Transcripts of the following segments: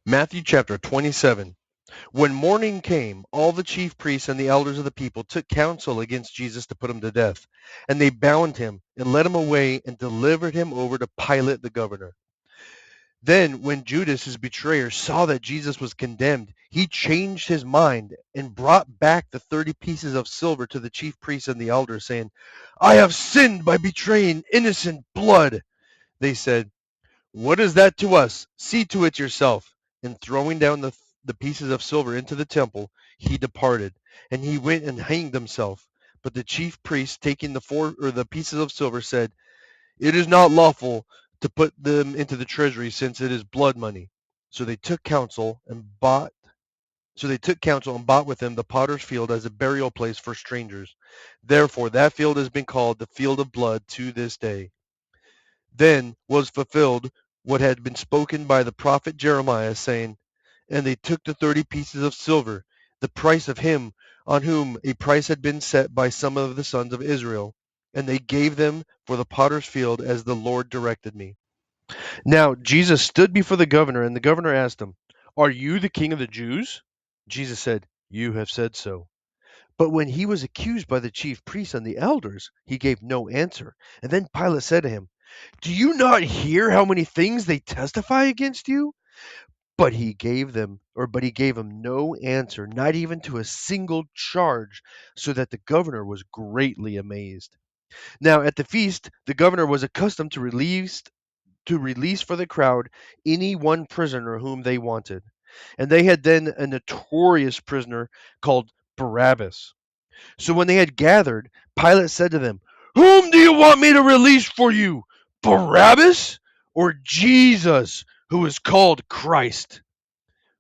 Matthew chapter 27. When morning came, all the chief priests and the elders of the people took counsel against Jesus to put him to death. And they bound him and led him away and delivered him over to Pilate the governor. Then, when Judas, his betrayer, saw that Jesus was condemned, he changed his mind and brought back the 30 pieces of silver to the chief priests and the elders, saying, I have sinned by betraying innocent blood. They said, what is that to us? See to it yourself. And throwing down the pieces of silver into the temple, he departed, and he went and hanged himself. But the chief priests, taking the pieces of silver, said, it is not lawful to put them into the treasury, since it is blood money. So they took counsel and bought. So they took counsel and bought with him the potter's field as a burial place for strangers. Therefore, that field has been called the field of blood to this day. Then was fulfilled what had been spoken by the prophet Jeremiah, saying, and they took the 30 pieces of silver, the price of him on whom a price had been set by some of the sons of Israel, and they gave them for the potter's field as the Lord directed me. Now Jesus stood before the governor, and the governor asked him, are you the king of the Jews? Jesus said, you have said so. But when he was accused by the chief priests and the elders, he gave no answer. And then Pilate said to him, do you not hear how many things they testify against you? But he gave him no answer, not even to a single charge, so that the governor was greatly amazed. Now at the feast, the governor was accustomed to release for the crowd any one prisoner whom they wanted. And they had then a notorious prisoner called Barabbas. So when they had gathered, Pilate said to them, whom do you want me to release for you, Barabbas or Jesus, who is called Christ?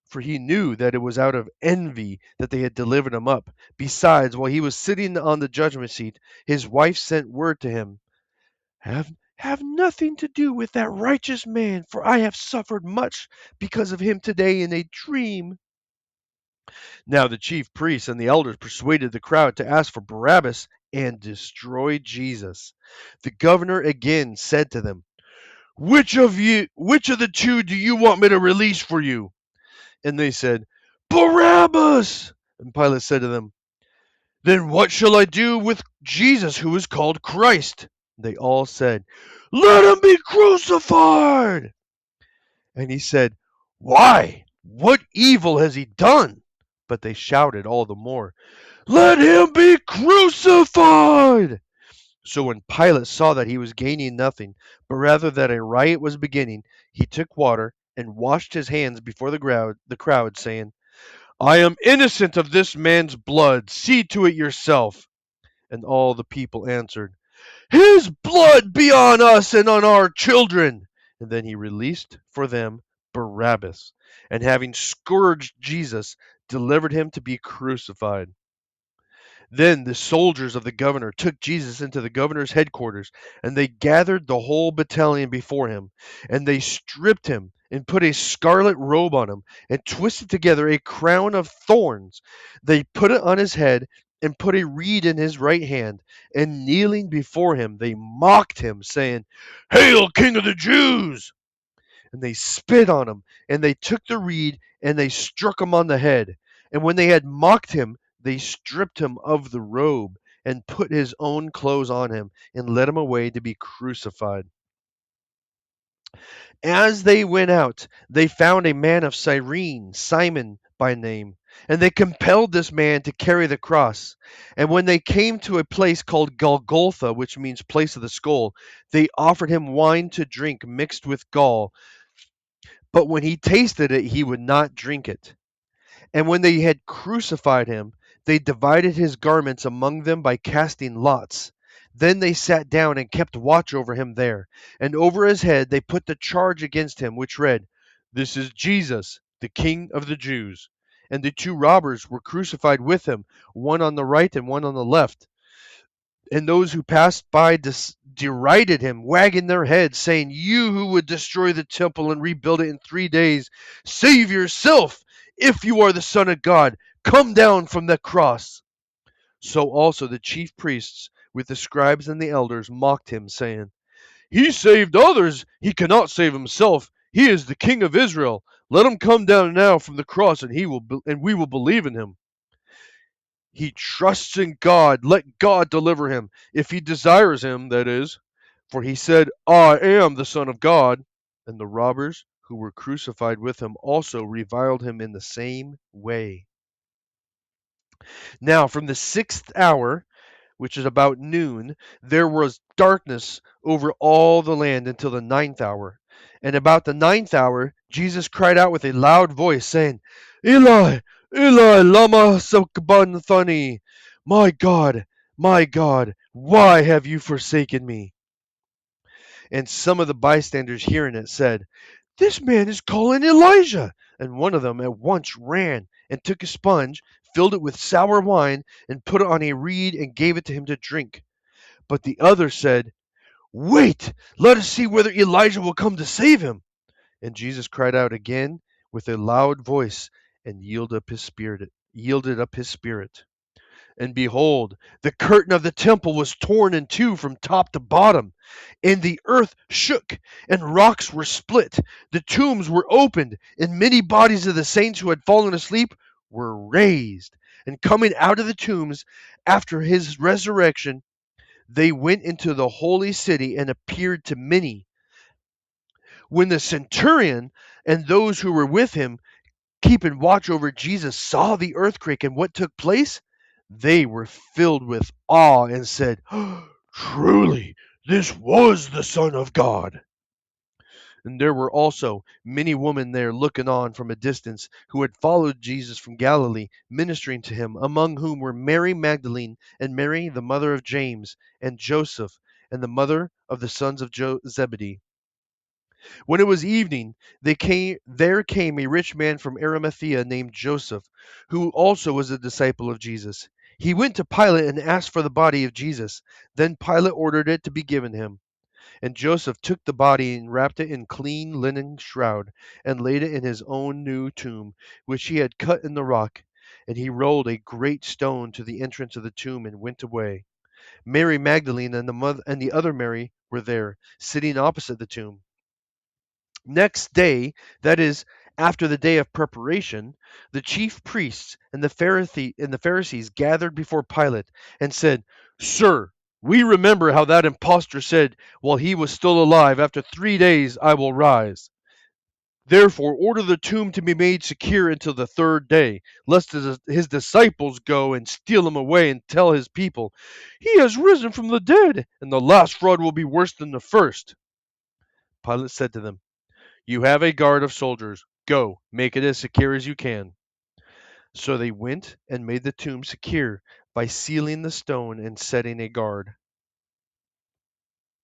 For he knew that it was out of envy that they had delivered him up. Besides, while he was sitting on the judgment seat, his wife sent word to him, have nothing to do with that righteous man, for I have suffered much because of him today in a dream. Now the chief priests and the elders persuaded the crowd to ask for Barabbas and destroy Jesus. The governor again said to them, which of the two do you want me to release for you? And they said, Barabbas! And Pilate said to them, then what shall I do with Jesus, who is called Christ? They all said, let him be crucified! And he said, why? What evil has he done? But they shouted all the more, let him be crucified! So when Pilate saw that he was gaining nothing, but rather that a riot was beginning, he took water and washed his hands before the crowd, saying, I am innocent of this man's blood. See to it yourself. And all the people answered, his blood be on us and on our children. And then he released for them Barabbas, and having scourged Jesus, delivered him to be crucified. Then the soldiers of the governor took Jesus into the governor's headquarters, and they gathered the whole battalion before him. And they stripped him and put a scarlet robe on him, and twisted together a crown of thorns. They put it on his head, and put a reed in his right hand. And kneeling before him, they mocked him, saying, Hail, King of the Jews! And they spit on him, and they took the reed, and they struck him on the head. And when they had mocked him, they stripped him of the robe, and put his own clothes on him, and led him away to be crucified. As they went out, they found a man of Cyrene, Simon by name, and they compelled this man to carry the cross. And when they came to a place called Golgotha, which means place of the skull, they offered him wine to drink mixed with gall. But when he tasted it, he would not drink it. And when they had crucified him, they divided his garments among them by casting lots. Then they sat down and kept watch over him there. And over his head they put the charge against him, which read, This is Jesus, the King of the Jews. And the two robbers were crucified with him, one on the right and one on the left. And those who passed by derided him, wagging their heads, saying, You who would destroy the temple and rebuild it in 3 days, save yourself! If you are the Son of God, come down from the cross. So also the chief priests with the scribes and the elders mocked him, saying, He saved others, he cannot save himself. He is the King of Israel. Let him come down now from the cross, and we will believe in him. He trusts in God. Let God deliver him, if he desires him, that is. For he said, I am the Son of God. And the robbers who were crucified with him also reviled him in the same way. Now, from the 6th hour, which is about noon, there was darkness over all the land until the 9th hour. And about the 9th hour, Jesus cried out with a loud voice, saying, Eli, Eli, lama sabachthani? My God, why have you forsaken me? And some of the bystanders hearing it said, This man is calling Elijah. And one of them at once ran and took a sponge, filled it with sour wine, and put it on a reed and gave it to him to drink. But the other said, Wait, let us see whether Elijah will come to save him. And Jesus cried out again with a loud voice and yielded up his spirit. And behold, the curtain of the temple was torn in two from top to bottom, and the earth shook, and rocks were split. The tombs were opened, and many bodies of the saints who had fallen asleep were raised. And coming out of the tombs after his resurrection, they went into the holy city and appeared to many. When the centurion and those who were with him, keeping watch over Jesus, saw the earthquake and what took place, they were filled with awe and said, Truly, this was the Son of God. And there were also many women there looking on from a distance, who had followed Jesus from Galilee, ministering to him, among whom were Mary Magdalene, and Mary, the mother of James, and Joseph, and the mother of the sons of Zebedee. When it was evening, there came a rich man from Arimathea named Joseph, who also was a disciple of Jesus. He went to Pilate and asked for the body of Jesus. Then Pilate ordered it to be given him. And Joseph took the body and wrapped it in clean linen shroud, and laid it in his own new tomb, which he had cut in the rock. And he rolled a great stone to the entrance of the tomb and went away. Mary Magdalene and the other Mary were there, sitting opposite the tomb. Next day, that is, after the day of preparation, the chief priests and the Pharisees gathered before Pilate and said, Sir, we remember how that impostor said, while he was still alive, After 3 days I will rise. Therefore, order the tomb to be made secure until the third day, lest his disciples go and steal him away and tell his people, He has risen from the dead, and the last fraud will be worse than the first. Pilate said to them, You have a guard of soldiers. Go, make it as secure as you can. So they went and made the tomb secure by sealing the stone and setting a guard.